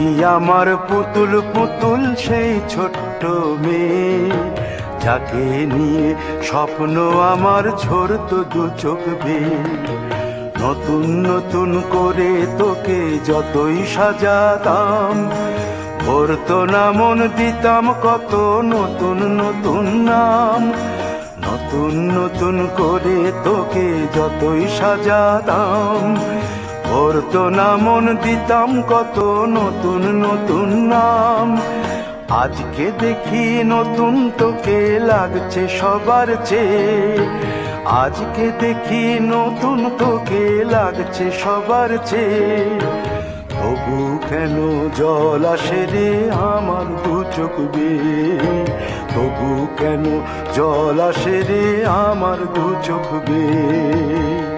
কি আমার পুতুল পুতুল সেই ছোট্ট মেয়ে, যাকে নিয়ে স্বপ্ন আমার ঝরতো দু চোখ বেয়ে। নতুন নতুন করে তোকে যতই সাজাতাম, ভরতো না মন, দিতাম কত নতুন নতুন নাম। নতুন নতুন করে তোকে যতই সাজাতাম, ভরতো না মন, দিতাম কত নতুন নতুন নাম। আজকে দেখি নতুন তোকে লাগছে সবার চেয়ে, আজকে দেখি নতুন তোকে লাগছে সবার চেয়ে। তবু কেন জল আসে রে আমার দু চোখ বেয়ে, তবু কেন জল আসে রে আমার দু চোখ বেয়ে।